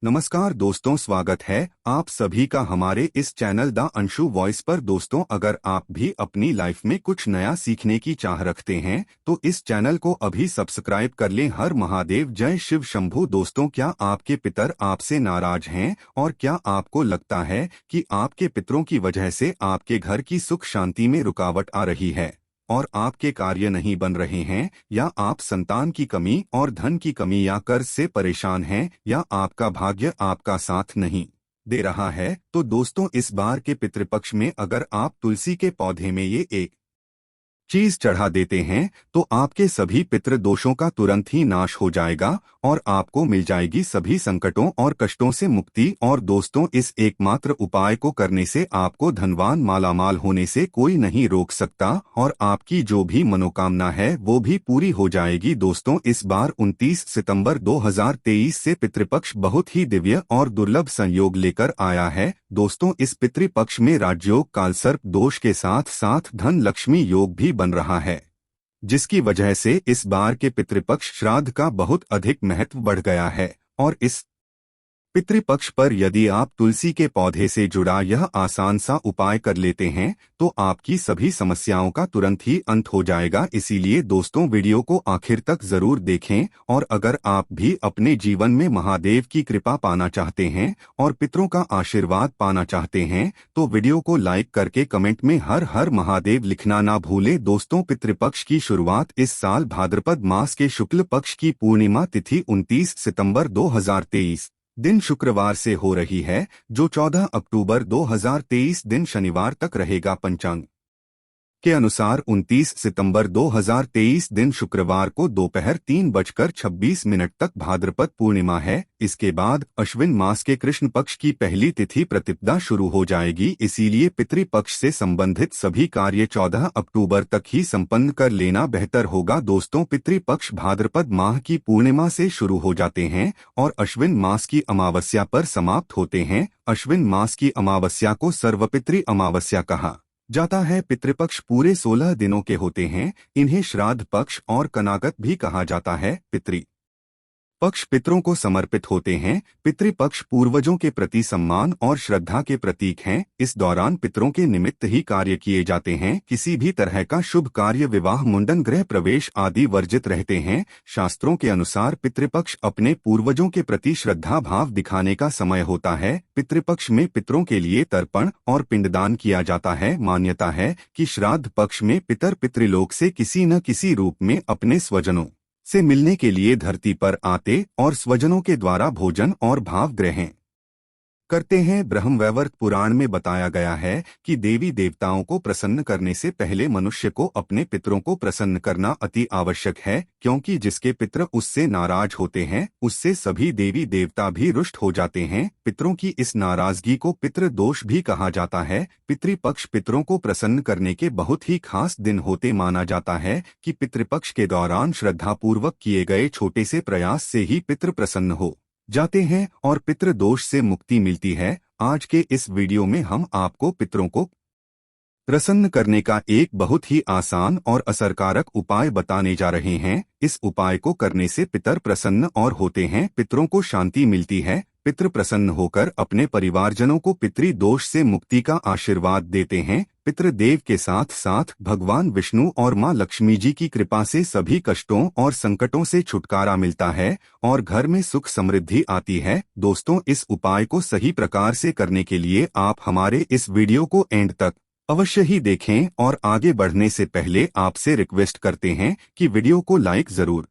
नमस्कार दोस्तों, स्वागत है आप सभी का हमारे इस चैनल द अंशु वॉइस पर। दोस्तों, अगर आप भी अपनी लाइफ में कुछ नया सीखने की चाह रखते हैं तो इस चैनल को अभी सब्सक्राइब कर लें। हर महादेव, जय शिव शंभू। दोस्तों, क्या आपके पितर आपसे नाराज हैं और क्या आपको लगता है कि आपके पितरों की वजह से आपके घर की सुख शांति में रुकावट आ रही है और आपके कार्य नहीं बन रहे हैं, या आप संतान की कमी और धन की कमी या कर्ज से परेशान हैं, या आपका भाग्य आपका साथ नहीं दे रहा है? तो दोस्तों, इस बार के पितृपक्ष में अगर आप तुलसी के पौधे में ये एक चीज चढ़ा देते हैं तो आपके सभी पितृ दोषों का तुरंत ही नाश हो जाएगा और आपको मिल जाएगी सभी संकटों और कष्टों से मुक्ति। और दोस्तों, इस एकमात्र उपाय को करने से आपको धनवान मालामाल होने से कोई नहीं रोक सकता और आपकी जो भी मनोकामना है वो भी पूरी हो जाएगी। दोस्तों, इस बार 29 सितंबर 2023 से पितृपक्ष बहुत ही दिव्य और दुर्लभ संयोग लेकर आया है। दोस्तों, इस पितृपक्ष में राजयोग, कालसर्प दोष के साथ साथ धन लक्ष्मी योग भी बन रहा है, जिसकी वजह से इस बार के पितृपक्ष श्राद्ध का बहुत अधिक महत्व बढ़ गया है। और इस पितृपक्ष पर यदि आप तुलसी के पौधे से जुड़ा यह आसान सा उपाय कर लेते हैं तो आपकी सभी समस्याओं का तुरंत ही अंत हो जाएगा। इसीलिए दोस्तों, वीडियो को आखिर तक जरूर देखें। और अगर आप भी अपने जीवन में महादेव की कृपा पाना चाहते हैं और पितरों का आशीर्वाद पाना चाहते हैं तो वीडियो को लाइक करके कमेंट में हर हर महादेव लिखना ना भूलें। दोस्तों, पितृपक्ष की शुरुआत इस साल भाद्रपद मास के शुक्ल पक्ष की पूर्णिमा तिथि 29 सितंबर 2023 दिन शुक्रवार से हो रही है, जो 14 अक्टूबर 2023 दिन शनिवार तक रहेगा। पंचांग के अनुसार 29 सितंबर 2023 दिन शुक्रवार को दोपहर 3:26 तक भाद्रपद पूर्णिमा है। इसके बाद अश्विन मास के कृष्ण पक्ष की पहली तिथि प्रतिपदा शुरू हो जाएगी। इसीलिए पितृपक्ष से संबंधित सभी कार्य 14 अक्टूबर तक ही संपन्न कर लेना बेहतर होगा। दोस्तों, पितृपक्ष भाद्रपद माह की पूर्णिमा से शुरू हो जाते हैं और अश्विन मास की अमावस्या पर समाप्त होते हैं। अश्विन मास की अमावस्या को सर्वपितृ अमावस्या कहा जाता है। पितृपक्ष पूरे 16 दिनों के होते हैं। इन्हें श्राद्ध पक्ष और कनागत भी कहा जाता है। पितृ पक्ष पितरों को समर्पित होते हैं। पितृपक्ष पूर्वजों के प्रति सम्मान और श्रद्धा के प्रतीक हैं। इस दौरान पितरों के निमित्त ही कार्य किए जाते हैं। किसी भी तरह का शुभ कार्य, विवाह, मुंडन, गृह प्रवेश आदि वर्जित रहते हैं। शास्त्रों के अनुसार पितृपक्ष अपने पूर्वजों के प्रति श्रद्धा भाव दिखाने का समय होता है। पितृपक्ष में पितरों के लिए तर्पण और पिंडदान किया जाता है। मान्यता है कि श्राद्ध पक्ष में पितर पितृलोक से किसी न किसी रूप में अपने स्वजनों से मिलने के लिए धरती पर आते और स्वजनों के द्वारा भोजन और भाव ग्रहण करते हैं। ब्रह्मवैवर्त पुराण में बताया गया है कि देवी देवताओं को प्रसन्न करने से पहले मनुष्य को अपने पितरों को प्रसन्न करना अति आवश्यक है, क्योंकि जिसके पितर उससे नाराज होते हैं उससे सभी देवी देवता भी रुष्ट हो जाते हैं। पितरों की इस नाराजगी को पितृ दोष भी कहा जाता है। पितृपक्ष पितरों को प्रसन्न करने के बहुत ही खास दिन होते माना जाता है कि पितृपक्ष के दौरान श्रद्धापूर्वक किए गए छोटे से प्रयास से ही पितृ प्रसन्न हो जाते हैं और पितृ दोष से मुक्ति मिलती है। आज के इस वीडियो में हम आपको पितरों को प्रसन्न करने का एक बहुत ही आसान और असरकारक उपाय बताने जा रहे हैं। इस उपाय को करने से पितर प्रसन्न और होते हैं, पितरों को शांति मिलती है। पितृ प्रसन्न होकर अपने परिवारजनों को पितृ दोष से मुक्ति का आशीर्वाद देते हैं। पितृदेव के साथ साथ भगवान विष्णु और मां लक्ष्मी जी की कृपा से सभी कष्टों और संकटों से छुटकारा मिलता है और घर में सुख समृद्धि आती है। दोस्तों, इस उपाय को सही प्रकार से करने के लिए आप हमारे इस वीडियो को एंड तक अवश्य ही देखें। और आगे बढ़ने से पहले आपसे रिक्वेस्ट करते हैं कि वीडियो को लाइक जरूर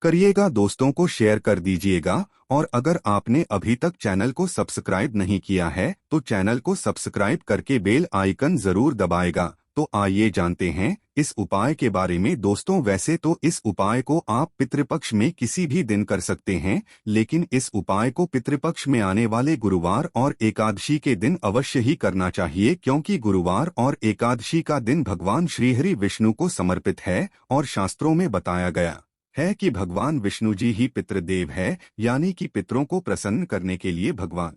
करिएगा, दोस्तों को शेयर कर दीजिएगा। और अगर आपने अभी तक चैनल को सब्सक्राइब नहीं किया है तो चैनल को सब्सक्राइब करके बेल आइकन जरूर दबाएगा। तो आइए जानते हैं इस उपाय के बारे में। दोस्तों, वैसे तो इस उपाय को आप पितृपक्ष में किसी भी दिन कर सकते हैं, लेकिन इस उपाय को पितृपक्ष में आने वाले गुरुवार और एकादशी के दिन अवश्य ही करना चाहिए, क्योंकि गुरुवार और एकादशी का दिन भगवान श्रीहरि विष्णु को समर्पित है और शास्त्रों में बताया गया है कि भगवान विष्णु जी ही पितृदेव है, यानी कि पितरों को प्रसन्न करने के लिए भगवान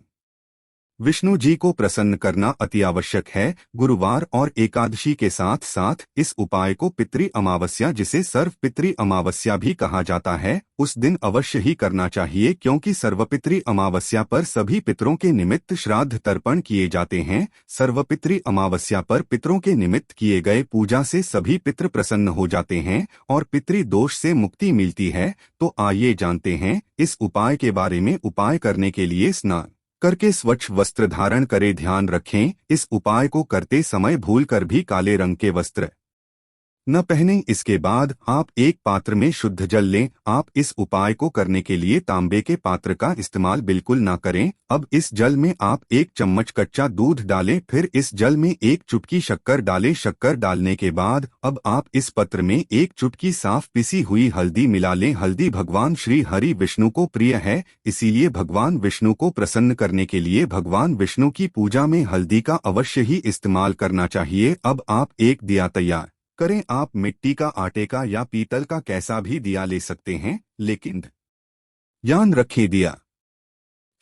विष्णु जी को प्रसन्न करना अति आवश्यक है। गुरुवार और एकादशी के साथ साथ इस उपाय को पितृ अमावस्या, जिसे सर्व पितृ अमावस्या भी कहा जाता है, उस दिन अवश्य ही करना चाहिए, क्योंकि सर्वपितृ अमावस्या पर सभी पितरों के निमित्त श्राद्ध तर्पण किए जाते हैं। सर्वपितृ अमावस्या पर पितरों के निमित्त किए गए पूजा से सभी पितृ प्रसन्न हो जाते हैं और पितृ दोष से मुक्ति मिलती है। तो आइए जानते हैं इस उपाय के बारे में। उपाय करने के लिए स्नान करके स्वच्छ वस्त्र धारण करें। ध्यान रखें, इस उपाय को करते समय भूलकर भी काले रंग के वस्त्र न पहनें। इसके बाद आप एक पात्र में शुद्ध जल लें। आप इस उपाय को करने के लिए तांबे के पात्र का इस्तेमाल बिल्कुल ना करें। अब इस जल में आप 1 चम्मच कच्चा दूध डालें, फिर इस जल में 1 चुटकी शक्कर डालें। शक्कर डालने के बाद अब आप इस पत्र में 1 चुटकी साफ पिसी हुई हल्दी मिला लें। हल्दी भगवान श्री हरि विष्णु को प्रिय है, इसीलिए भगवान विष्णु को प्रसन्न करने के लिए भगवान विष्णु की पूजा में हल्दी का अवश्य ही इस्तेमाल करना चाहिए। अब आप एक दिया तैयार करें। आप मिट्टी का, आटे का या पीतल का कैसा भी दिया ले सकते हैं, लेकिन ध्यान रखें दिया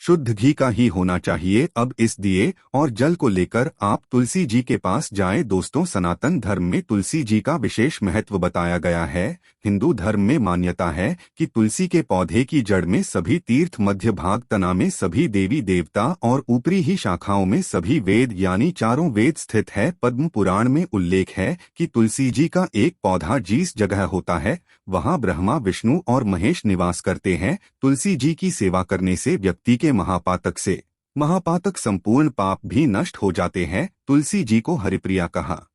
शुद्ध घी का ही होना चाहिए। अब इस दिए और जल को लेकर आप तुलसी जी के पास जाएं। दोस्तों, सनातन धर्म में तुलसी जी का विशेष महत्व बताया गया है। हिंदू धर्म में मान्यता है कि तुलसी के पौधे की जड़ में सभी तीर्थ, मध्य भाग तना में सभी देवी देवता और ऊपरी ही शाखाओं में सभी वेद यानी चारों वेद स्थित है। पद्म पुराण में उल्लेख है कि तुलसी जी का एक पौधा जिस जगह होता है वहां ब्रह्मा, विष्णु और महेश निवास करते हैं। तुलसी जी की सेवा करने से व्यक्ति के महापातक संपूर्ण पाप भी नष्ट हो जाते हैं। तुलसी जी को हरिप्रिया कहा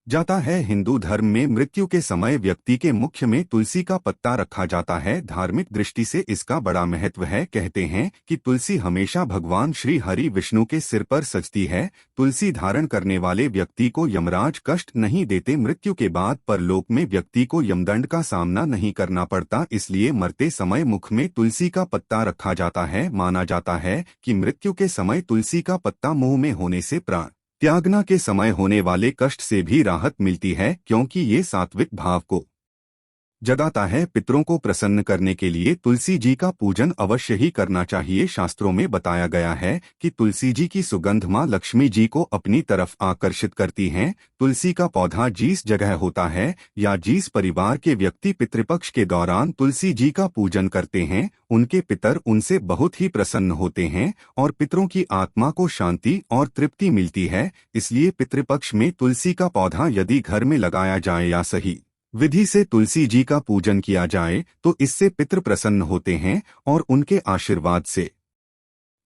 जाता है। हिंदू धर्म में मृत्यु के समय व्यक्ति के मुख में तुलसी का पत्ता रखा जाता है। धार्मिक दृष्टि से इसका बड़ा महत्व है। कहते हैं कि तुलसी हमेशा भगवान श्री हरि विष्णु के सिर पर सजती है। तुलसी धारण करने वाले व्यक्ति को यमराज कष्ट नहीं देते। मृत्यु के बाद परलोक में व्यक्ति को यमदंड का सामना नहीं करना पड़ता, इसलिए मरते समय मुख में तुलसी का पत्ता रखा जाता है। माना जाता है कि मृत्यु के समय तुलसी का पत्ता मुंह में होने से प्राण त्यागना के समय होने वाले कष्ट से भी राहत मिलती है, क्योंकि ये सात्विक भाव को जगाता है। पितरों को प्रसन्न करने के लिए तुलसी जी का पूजन अवश्य ही करना चाहिए। शास्त्रों में बताया गया है कि तुलसी जी की सुगंध मां लक्ष्मी जी को अपनी तरफ आकर्षित करती हैं। तुलसी का पौधा जिस जगह होता है या जिस परिवार के व्यक्ति पितृपक्ष के दौरान तुलसी जी का पूजन करते हैं, उनके पितर उनसे बहुत ही प्रसन्न होते हैं और पितरों की आत्मा को शांति और तृप्ति मिलती है। इसलिए पितृपक्ष में तुलसी का पौधा यदि घर में लगाया जाए या सही विधि से तुलसी जी का पूजन किया जाए तो इससे पितृ प्रसन्न होते हैं और उनके आशीर्वाद से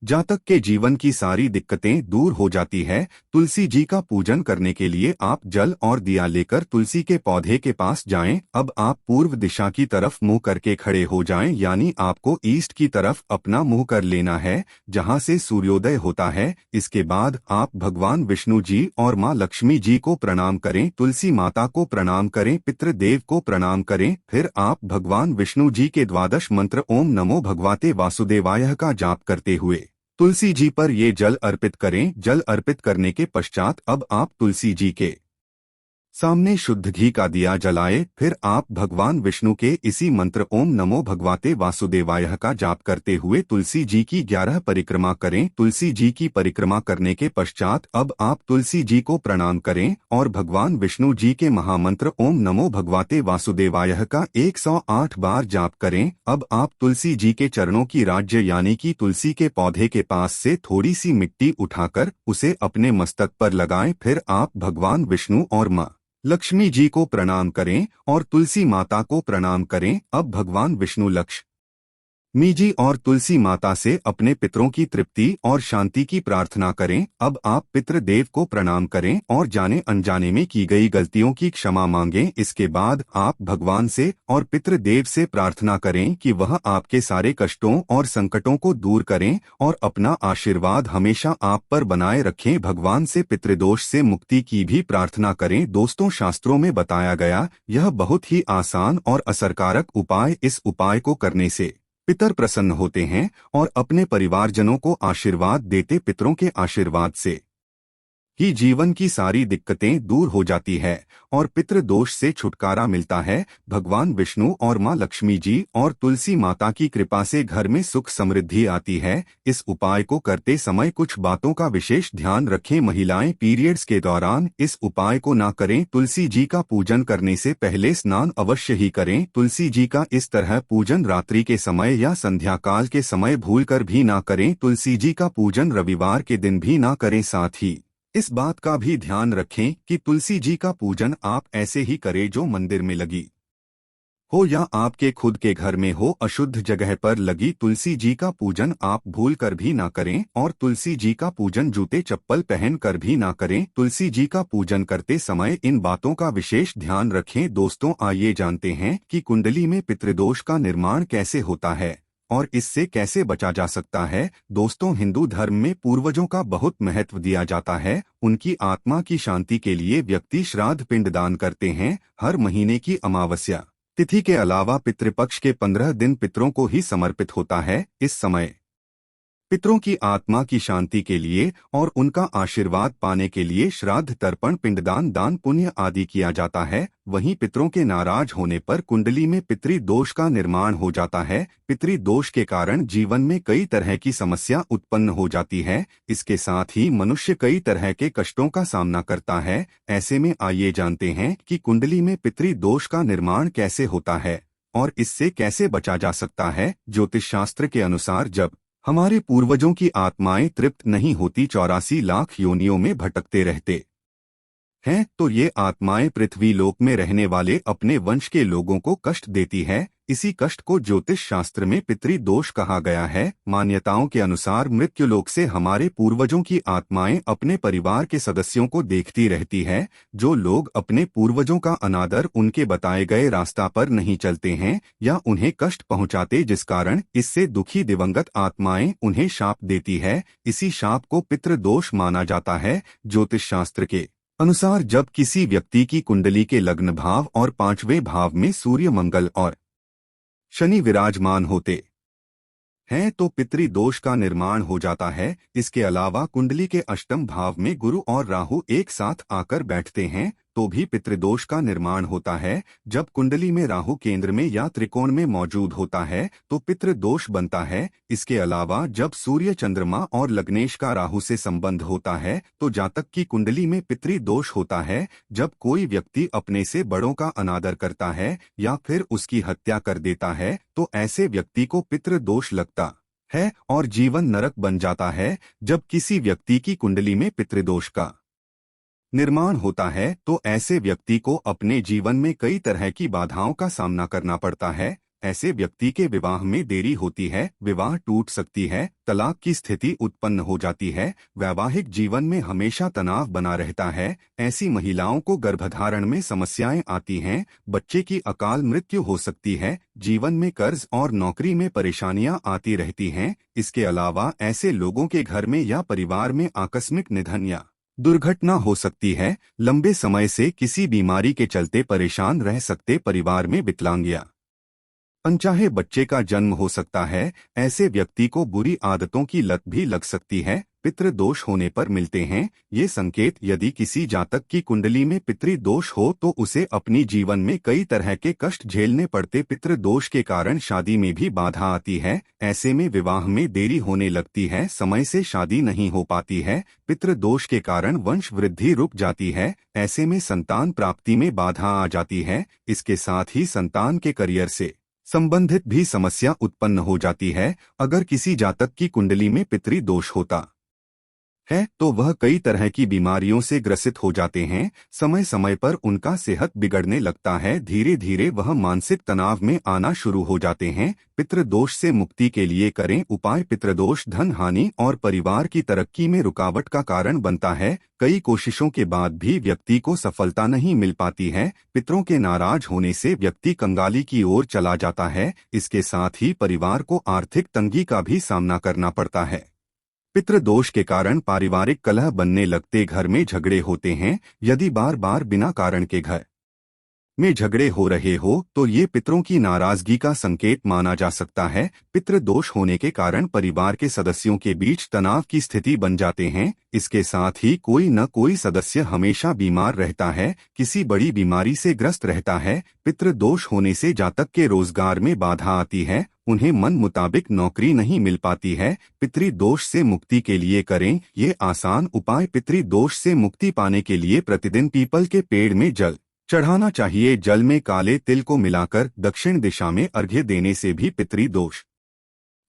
जातक के जीवन की सारी दिक्कतें दूर हो जाती है। तुलसी जी का पूजन करने के लिए आप जल और दिया लेकर तुलसी के पौधे के पास जाएं। अब आप पूर्व दिशा की तरफ मुंह करके खड़े हो जाएं, यानी आपको ईस्ट की तरफ अपना मुंह कर लेना है, जहां से सूर्योदय होता है। इसके बाद आप भगवान विष्णु जी और मां लक्ष्मी जी को प्रणाम करें, तुलसी माता को प्रणाम करें, पितृदेव को प्रणाम करें। फिर आप भगवान विष्णु जी के द्वादश मंत्र ओम नमो भगवते वासुदेवाय का जाप करते हुए तुलसी जी पर ये जल अर्पित करें। जल अर्पित करने के पश्चात अब आप तुलसी जी के सामने शुद्ध घी का दिया जलाए। फिर आप भगवान विष्णु के इसी मंत्र ओम नमो भगवते वासुदेवाय का जाप करते हुए तुलसी जी की 11 परिक्रमा करें। तुलसी जी की परिक्रमा करने के पश्चात अब आप तुलसी जी को प्रणाम करें और भगवान विष्णु जी के महामंत्र ओम नमो भगवते वासुदेवाय का 108 बार जाप करें। अब आप तुलसी जी के चरणों की राज्य यानी कि तुलसी के पौधे के पास से थोड़ी सी मिट्टी उठाकर उसे अपने मस्तक पर लगाएं। फिर आप भगवान विष्णु और मां लक्ष्मी जी को प्रणाम करें और तुलसी माता को प्रणाम करें। अब भगवान विष्णु लक्ष्मी जी और तुलसी माता से अपने पितरों की तृप्ति और शांति की प्रार्थना करें। अब आप पितृदेव को प्रणाम करें और जाने अनजाने में की गई गलतियों की क्षमा मांगें। इसके बाद आप भगवान से और पितृदेव से प्रार्थना करें कि वह आपके सारे कष्टों और संकटों को दूर करें और अपना आशीर्वाद हमेशा आप पर बनाए रखें। भगवान से पितृदोष से मुक्ति की भी प्रार्थना करें। दोस्तों, शास्त्रों में बताया गया यह बहुत ही आसान और असरकारक उपाय। इस उपाय को करने से पितर प्रसन्न होते हैं और अपने परिवारजनों को आशीर्वाद देते। पितरों के आशीर्वाद से ही जीवन की सारी दिक्कतें दूर हो जाती है और पितृदोष से छुटकारा मिलता है। भगवान विष्णु और माँ लक्ष्मी जी और तुलसी माता की कृपा से घर में सुख समृद्धि आती है। इस उपाय को करते समय कुछ बातों का विशेष ध्यान रखें। महिलाएं पीरियड्स के दौरान इस उपाय को ना करें। तुलसी जी का पूजन करने से पहले स्नान अवश्य ही करें। तुलसी जी का इस तरह पूजन रात्रि के समय या संध्या काल के समय भूलकर भी ना करें। तुलसी जी का पूजन रविवार के दिन भी ना करें। साथ ही इस बात का भी ध्यान रखें कि तुलसी जी का पूजन आप ऐसे ही करें जो मंदिर में लगी हो या आपके खुद के घर में हो। अशुद्ध जगह पर लगी तुलसी जी का पूजन आप भूल कर भी ना करें और तुलसी जी का पूजन जूते चप्पल पहन कर भी ना करें। तुलसी जी का पूजन करते समय इन बातों का विशेष ध्यान रखें। दोस्तों, आइए जानते हैं कि कुंडली में पितृदोष का निर्माण कैसे होता है और इससे कैसे बचा जा सकता है। दोस्तों, हिंदू धर्म में पूर्वजों का बहुत महत्व दिया जाता है। उनकी आत्मा की शांति के लिए व्यक्ति श्राद्ध पिंडदान करते हैं। हर महीने की अमावस्या तिथि के अलावा पितृपक्ष के 15 दिन पितरों को ही समर्पित होता है। इस समय पितरों की आत्मा की शांति के लिए और उनका आशीर्वाद पाने के लिए श्राद्ध, तर्पण, पिंडदान, दान पुण्य आदि किया जाता है। वहीं पितरों के नाराज होने पर कुंडली में पितृ दोष का निर्माण हो जाता है। पितृ दोष के कारण जीवन में कई तरह की समस्या उत्पन्न हो जाती है। इसके साथ ही मनुष्य कई तरह के कष्टों का सामना करता है। ऐसे में आइए जानते हैं कि कुंडली में पितृ दोष का निर्माण कैसे होता है और इससे कैसे बचा जा सकता है। ज्योतिष शास्त्र के अनुसार जब हमारे पूर्वजों की आत्माएं तृप्त नहीं होती, 84 लाख योनियों में भटकते रहते हैं, तो ये आत्माएं पृथ्वी लोक में रहने वाले अपने वंश के लोगों को कष्ट देती है। इसी कष्ट को ज्योतिष शास्त्र में पितृदोष कहा गया है। मान्यताओं के अनुसार मृत्युलोक से हमारे पूर्वजों की आत्माएं अपने परिवार के सदस्यों को देखती रहती है। जो लोग अपने पूर्वजों का अनादर, उनके बताए गए रास्ता पर नहीं चलते हैं या उन्हें कष्ट पहुंचाते, जिस कारण इससे दुखी दिवंगत आत्माएं उन्हें शाप देती है, इसी शाप को पितृदोष माना जाता है। ज्योतिष शास्त्र के अनुसार जब किसी व्यक्ति की कुंडली के लग्न भाव और 5वें भाव में सूर्य, मंगल और शनि विराजमान होते हैं तो पितृदोष का निर्माण हो जाता है। इसके अलावा कुंडली के अष्टम भाव में गुरु और राहु एक साथ आकर बैठते हैं तो भी पितृदोष का निर्माण होता है। जब कुंडली में राहु केंद्र में या त्रिकोण में मौजूद होता है तो पितृदोष बनता है। इसके अलावा जब सूर्य, चंद्रमा और लग्नेश का राहु से संबंध होता है तो जातक की कुंडली में पितृदोष होता है। जब कोई व्यक्ति अपने से बड़ों का अनादर करता है या फिर उसकी हत्या कर देता है तो ऐसे व्यक्ति को पितृदोष लगता है और जीवन नरक बन जाता है। जब किसी व्यक्ति की कुंडली में पितृदोष का निर्माण होता है तो ऐसे व्यक्ति को अपने जीवन में कई तरह की बाधाओं का सामना करना पड़ता है। ऐसे व्यक्ति के विवाह में देरी होती है, विवाह टूट सकती है, तलाक की स्थिति उत्पन्न हो जाती है, वैवाहिक जीवन में हमेशा तनाव बना रहता है। ऐसी महिलाओं को गर्भधारण में समस्याएं आती हैं, बच्चे की अकाल मृत्यु हो सकती है, जीवन में कर्ज और नौकरी में परेशानियां आती रहती हैं। इसके अलावा ऐसे लोगों के घर में या परिवार में आकस्मिक निधन या दुर्घटना हो सकती है। लंबे समय से किसी बीमारी के चलते परेशान रह सकते परिवार में विकलांग या अनचाहे बच्चे का जन्म हो सकता है। ऐसे व्यक्ति को बुरी आदतों की लत भी लग सकती है। पितृदोष होने पर मिलते हैं ये संकेत। यदि किसी जातक की कुंडली में पितृदोष हो तो उसे अपनी जीवन में कई तरह के कष्ट झेलने पड़ते। पितृदोष के कारण शादी में भी बाधा आती है। ऐसे में विवाह में देरी होने लगती है, समय से शादी नहीं हो पाती है। पितृदोष के कारण वंश वृद्धि रुक जाती है। ऐसे में संतान प्राप्ति में बाधा आ जाती है। इसके साथ ही संतान के करियर से संबंधित भी समस्या उत्पन्न हो जाती है। अगर किसी जातक की कुंडली में पितृदोष होता है तो वह कई तरह की बीमारियों से ग्रसित हो जाते हैं। समय समय पर उनका सेहत बिगड़ने लगता है। धीरे धीरे वह मानसिक तनाव में आना शुरू हो जाते हैं। पितृदोष से मुक्ति के लिए करें उपाय। पितृदोष धन हानि और परिवार की तरक्की में रुकावट का कारण बनता है। कई कोशिशों के बाद भी व्यक्ति को सफलता नहीं मिल पाती है। पितरों के नाराज होने से व्यक्ति कंगाली की ओर चला जाता है। इसके साथ ही परिवार को आर्थिक तंगी का भी सामना करना पड़ता है। पितृदोष के कारण पारिवारिक कलह बनने लगते, घर में झगड़े होते हैं। यदि बार बार बिना कारण के घर में झगड़े हो रहे हो तो ये पितरों की नाराजगी का संकेत माना जा सकता है। पितृ दोष होने के कारण परिवार के सदस्यों के बीच तनाव की स्थिति बन जाते हैं। इसके साथ ही कोई न कोई सदस्य हमेशा बीमार रहता है, किसी बड़ी बीमारी से ग्रस्त रहता है। पितृ दोष होने से जातक के रोजगार में बाधा आती है, उन्हें मन मुताबिक नौकरी नहीं मिल पाती है। पितृ दोष से मुक्ति के लिए करें ये आसान उपाय। पितृ दोष से मुक्ति पाने के लिए प्रतिदिन पीपल के पेड़ में जल चढ़ाना चाहिए। जल में काले तिल को मिलाकर दक्षिण दिशा में अर्घ्य देने से भी पितृ दोष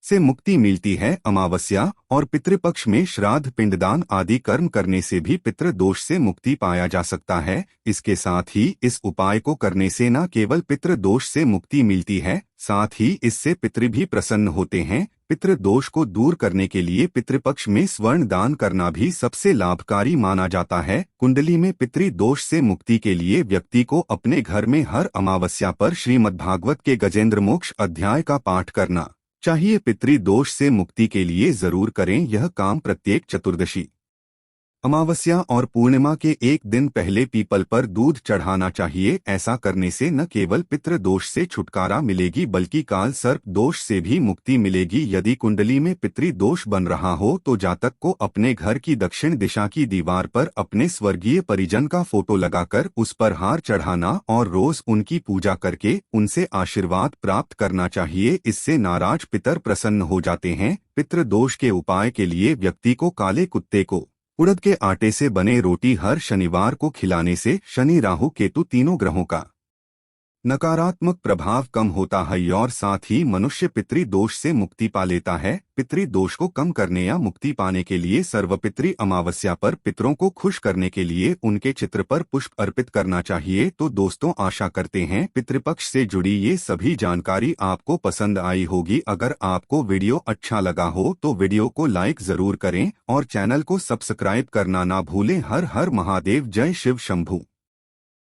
से मुक्ति मिलती है। अमावस्या और पितृपक्ष में श्राद्ध पिंडदान आदि कर्म करने से भी पितृ दोष से मुक्ति पाया जा सकता है। इसके साथ ही इस उपाय को करने से न केवल पितृ दोष से मुक्ति मिलती है, साथ ही इससे पितृ भी प्रसन्न होते हैं। पितृ दोष को दूर करने के लिए पितृपक्ष में स्वर्ण दान करना भी सबसे लाभकारी माना जाता है। कुंडली में पितृ दोष से मुक्ति के लिए व्यक्ति को अपने घर में हर अमावस्या पर श्रीमद्भागवत के गजेंद्र मोक्ष अध्याय का पाठ करना चाहिए। पितृ दोष से मुक्ति के लिए जरूर करें यह काम। प्रत्येक चतुर्दशी, अमावस्या और पूर्णिमा के एक दिन पहले पीपल पर दूध चढ़ाना चाहिए। ऐसा करने से न केवल पितृ दोष से छुटकारा मिलेगी बल्कि काल सर्प दोष से भी मुक्ति मिलेगी। यदि कुंडली में पितृ दोष बन रहा हो तो जातक को अपने घर की दक्षिण दिशा की दीवार पर अपने स्वर्गीय परिजन का फोटो लगाकर उस पर हार चढ़ाना और रोज उनकी पूजा करके उनसे आशीर्वाद प्राप्त करना चाहिए। इससे नाराज पितर प्रसन्न हो जाते हैं। पितृ दोष के उपाय के लिए व्यक्ति को काले कुत्ते को उड़द के आटे से बने रोटी हर शनिवार को खिलाने से शनि राहु केतु तीनों ग्रहों का नकारात्मक प्रभाव कम होता है और साथ ही मनुष्य पितृ दोष से मुक्ति पा लेता है। पितृ दोष को कम करने या मुक्ति पाने के लिए सर्वपितृ अमावस्या पर पितरों को खुश करने के लिए उनके चित्र पर पुष्प अर्पित करना चाहिए। तो दोस्तों, आशा करते हैं पितृपक्ष से जुड़ी ये सभी जानकारी आपको पसंद आई होगी। अगर आपको वीडियो अच्छा लगा हो तो वीडियो को लाइक जरूर करें और चैनल को सब्सक्राइब करना ना भूलें। हर हर महादेव, जय शिव शंभू।